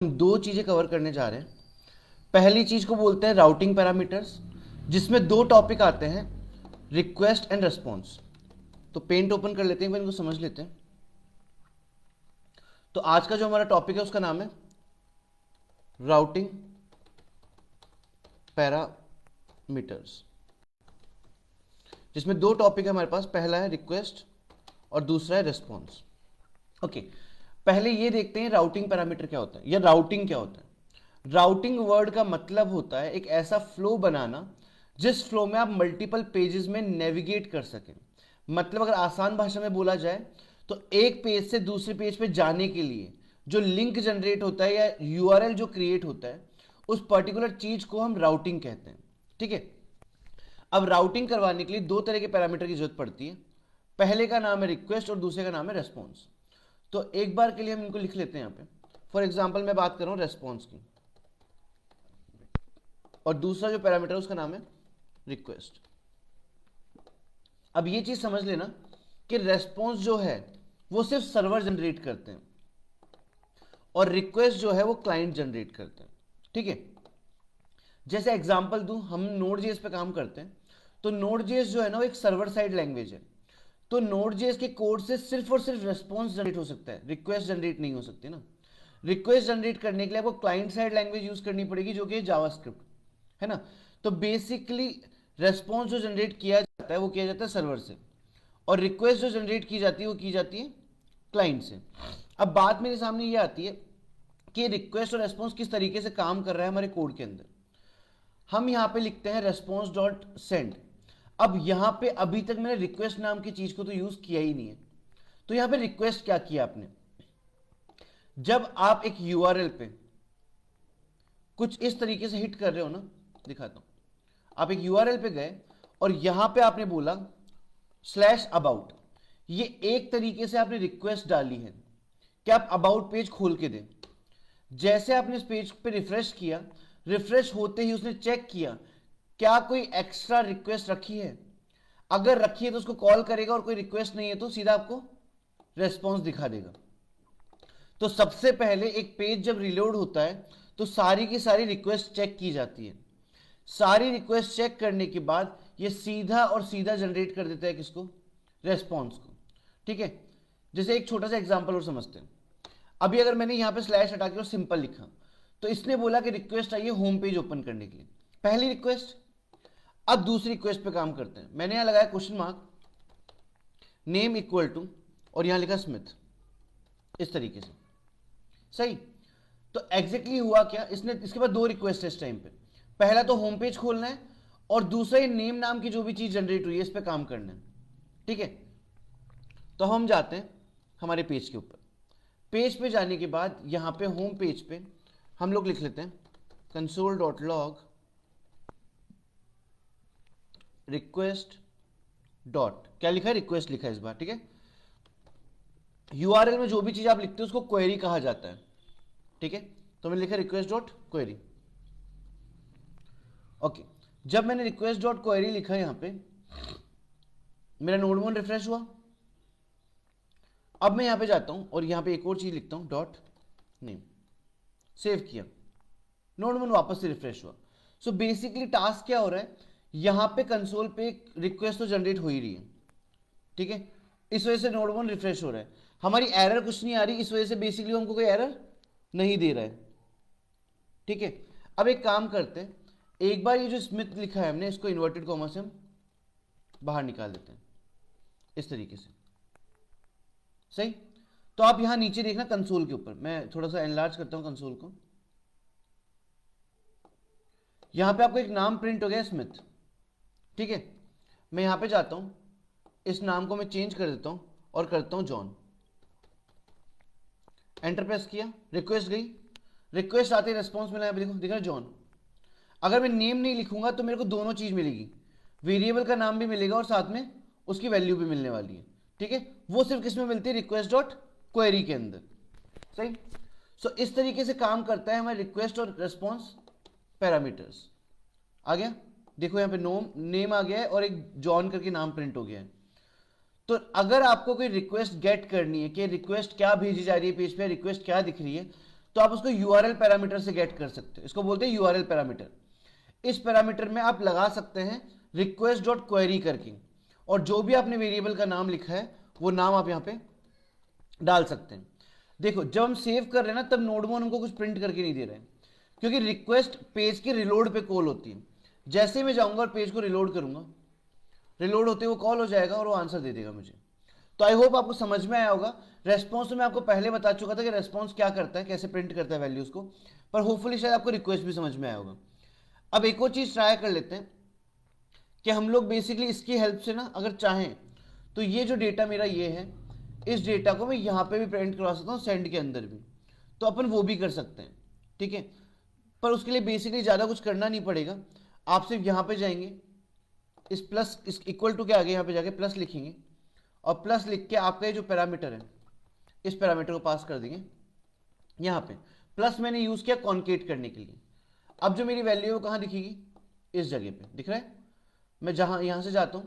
हम दो चीजें कवर करने जा रहे हैं। पहली चीज को बोलते हैं राउटिंग पैरामीटर्स, जिसमें दो टॉपिक आते हैं, रिक्वेस्ट एंड रेस्पॉन्स। तो पेंट ओपन कर लेते हैं, इनको समझ लेते हैं। तो आज का जो हमारा टॉपिक है उसका नाम है राउटिंग पैरामीटर्स, जिसमें दो टॉपिक है हमारे पास। पहला है रिक्वेस्ट और दूसरा है रेस्पॉन्स। ओके, पहले ये देखते हैं राउटिंग पैरामीटर क्या होता है या राउटिंग क्या होता है। राउटिंग वर्ड का मतलब होता है एक ऐसा फ्लो बनाना जिस फ्लो में आप मल्टीपल पेजेस में नेविगेट कर सकें। मतलब अगर आसान भाषा में बोला जाए तो एक पेज से दूसरे पेज पे जाने के लिए जो लिंक जनरेट होता है या यूआरएल जो क्रिएट होता है, उस पर्टिकुलर चीज को हम राउटिंग कहते हैं। ठीक है, अब राउटिंग करवाने के लिए दो तरह के पैरामीटर की जरूरत पड़ती है। पहले का नाम है रिक्वेस्ट और दूसरे का नाम है रेस्पॉन्स। तो एक बार के लिए हम इनको लिख लेते हैं यहां पे। फॉर एग्जाम्पल मैं बात कर रहा हूं रेस्पॉन्स की, और दूसरा जो पैरामीटर है उसका नाम है रिक्वेस्ट। अब ये चीज समझ लेना कि रेस्पॉन्स जो है वो सिर्फ सर्वर जनरेट करते हैं और रिक्वेस्ट जो है वो क्लाइंट जनरेट करते हैं। ठीक है, जैसे एग्जांपल दूं, हम नोड.जेएस पे काम करते हैं। तो नोड.जेएस जो है ना वो एक सर्वर साइड लैंग्वेज है। तो नोड.जेएस के कोड से सिर्फ और सिर्फ रेस्पॉन्स जनरेट हो सकता है, रिक्वेस्ट जनरेट नहीं हो सकती ना। रिक्वेस्ट जनरेट करने के लिए आपको क्लाइंट साइड लैंग्वेज यूज करनी पड़ेगी जो कि जावास्क्रिप्ट है ना। तो बेसिकली रेस्पॉन्स जो जनरेट किया जाता है वो किया जाता है सर्वर से, और रिक्वेस्ट जो जनरेट की जाती है वो की जाती है क्लाइंट से। अब बात मेरे सामने ये आती है कि रिक्वेस्ट और रेस्पॉन्स किस तरीके से काम कर रहा है हमारे कोड के अंदर। हम यहां पे लिखते हैं रेस्पॉन्स डॉट सेंड। अब यहां पे अभी तक मैंने रिक्वेस्ट नाम की चीज को तो यूज किया ही नहीं है। तो यहां पे रिक्वेस्ट क्या किया आपने, जब आप एक यूआरएल पे कुछ इस तरीके से हिट कर रहे हो ना, दिखाता हूं। आप एक यूआरएल पे गए और यहां पे आपने बोला /about। ये एक तरीके से आपने रिक्वेस्ट डाली है कि आप अबाउट पेज खोल के दें। जैसे आपने इस पेज पे रिफ्रेश किया, रिफ्रेश होते ही उसने चेक किया क्या कोई एक्स्ट्रा रिक्वेस्ट रखी है। अगर रखी है तो उसको कॉल करेगा, और कोई रिक्वेस्ट नहीं है तो सीधा आपको रेस्पॉन्स दिखा देगा। तो सबसे पहले एक पेज जब रिलोड होता है तो सारी की सारी रिक्वेस्ट चेक की जाती है। सारी रिक्वेस्ट चेक करने के बाद ये सीधा और सीधा जनरेट कर देता है किसको, रेस्पॉन्स को। ठीक है, जैसे एक छोटा सा एग्जांपल और समझते हैं। अभी अगर मैंने यहां पे स्लैश हटा के और सिंपल लिखा तो इसने बोला कि रिक्वेस्ट आई है होम पेज ओपन करने के लिए, पहली रिक्वेस्ट। अब दूसरी रिक्वेस्ट पे काम करते हैं। मैंने यहां लगाया question mark, name equal to, और यहां लिखा स्मिथ, इस तरीके से। सही। तो एग्जैक्टली हुआ क्या, इसने इसके बाद दो रिक्वेस्ट है इस टाइम पे। पहला तो होम पेज खोलना है, और दूसरा ये नेम नाम की जो भी चीज जनरेट हुई है इस पे काम करना है। ठीक है, तो हम जाते हैं हमारे पेज के ऊपर। पेज पे जाने के बाद यहां पे होम पेज पे हम लोग लिख लेते हैं console.log रिक्वेस्ट डॉट, क्या लिखा है, रिक्वेस्ट लिखा है इस बार। ठीक है, यूआरएल में जो भी चीज आप लिखते हो उसको क्वेरी कहा जाता है। ठीक है, तो मैंने लिखा रिक्वेस्ट डॉट क्वेरी। ओके, जब मैंने रिक्वेस्ट डॉट क्वेरी लिखा यहां पे, मेरा नोड1 रिफ्रेश हुआ। अब मैं यहां पे जाता हूं और यहां पे एक और चीज लिखता हूं, डॉट नेम, सेव किया, नोड1 वापस से रिफ्रेश हुआ। सो बेसिकली टास्क क्या हो रहा है, यहां पे कंसोल पे रिक्वेस्ट तो जनरेट हो ही रही है। ठीक है, इस वजह से नोड1 रिफ्रेश हो रहा है, हमारी एरर कुछ नहीं आ रही, इस वजह से बेसिकली हमको कोई एरर नहीं दे रहा है। ठीक है, अब एक काम करते हैं, एक बार ये जो स्मिथ लिखा है हमने इसको इन्वर्टेड कॉमा से हम बाहर निकाल देते हैं इस तरीके से। सही। तो आप यहां नीचे देखना कंसोल के ऊपर, मैं थोड़ा सा एनलार्ज करता हूं कंसोल को। यहां पे आपको एक नाम प्रिंट हो गया स्मिथ। ठीक है, मैं यहां पे जाता हूं, इस नाम को मैं चेंज कर देता हूं और करता हूं जॉन। एंटर प्रेस किया, रिक्वेस्ट गई, रिक्वेस्ट आती है, रेस्पॉन्स मिला है, देखो दिख रहा है जॉन। अगर मैं नेम नहीं लिखूंगा तो मेरे को दोनों चीज मिलेगी, वेरिएबल का नाम भी मिलेगा और साथ में उसकी वैल्यू भी मिलने वाली है। ठीक है, वो सिर्फ किस में मिलती है, रिक्वेस्ट डॉट क्वेरी के अंदर। सही। सो इस तरीके से काम करता है हमारे रिक्वेस्ट और रेस्पॉन्स पैरामीटर्स। आ गया, देखो यहां पे नेम आ गया है और एक जॉन करके नाम प्रिंट हो गया है। तो अगर आपको कोई रिक्वेस्ट गेट करनी है कि रिक्वेस्ट क्या भेजी जा रही है पेज पे, रिक्वेस्ट क्या दिख रही है, तो आप उसको यूआरएल पैरामीटर से गेट कर सकते हो, इसको बोलते हैं यूआरएल पैरामीटर। इस पैरामीटर में आप लगा सकते हैं रिक्वेस्ट डॉट क्वेरी करके, और जो भी आपने वेरिएबल का नाम लिखा है वो नाम आप यहां पे डाल सकते हैं। देखो जब हम सेव कर रहे हैं ना, तब नोडमोन हमको कुछ प्रिंट करके नहीं दे रहे हैं, क्योंकि रिक्वेस्ट पेज के रिलोड पे कॉल होती है। जैसे मैं जाऊंगा और पेज को रिलोड करूंगा, रिलोड होते वो कॉल हो जाएगा और वो आंसर दे देगा मुझे। तो आई होप आपको समझ में आया होगा। रेस्पॉन्स तो मैं आपको पहले बता चुका था कि रेस्पॉन्स क्या करता है, कैसे प्रिंट करता है वैल्यूज को, पर होपफुली शायद आपको रिक्वेस्ट भी समझ में आया होगा। अब एक और चीज ट्राई कर लेते हैं कि हम लोग बेसिकली इसकी हेल्प से ना, अगर चाहें तो ये जो डेटा मेरा ये है, इस डेटा को मैं यहां पे भी प्रिंट करवा सकता हूं, सेंड के अंदर भी, तो अपन वो भी कर सकते हैं, ठीक है। पर उसके लिए बेसिकली ज्यादा कुछ करना नहीं पड़ेगा। आप सिर्फ यहां पे जाएंगे, इस प्लस, इस इक्वल टू के आगे यहां पे जाके प्लस लिखेंगे, और प्लस लिख के आपका ये जो पैरामीटर है, इस पैरामीटर को पास कर देंगे यहां पे। प्लस मैंने यूज किया कॉन्केट करने के लिए। अब जो मेरी वैल्यू है वो कहां दिखेगी, इस जगह पे दिख रहा है। मैं जहां यहां से जाता हूं,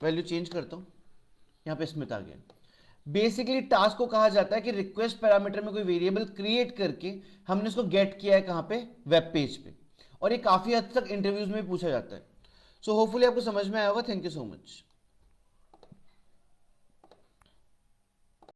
वैल्यू चेंज करता हूं, यहां पे स्मिथ आ गया। बेसिकली टास्क को कहा जाता है कि रिक्वेस्ट पैरामीटर में कोई वेरिएबल क्रिएट करके हमने इसको गेट किया है कहां पे, वेब पेज पे, और ये काफी हद तक इंटरव्यूज में पूछा जाता है। सो होपफुली आपको समझ में आया होगा। Thank you so much.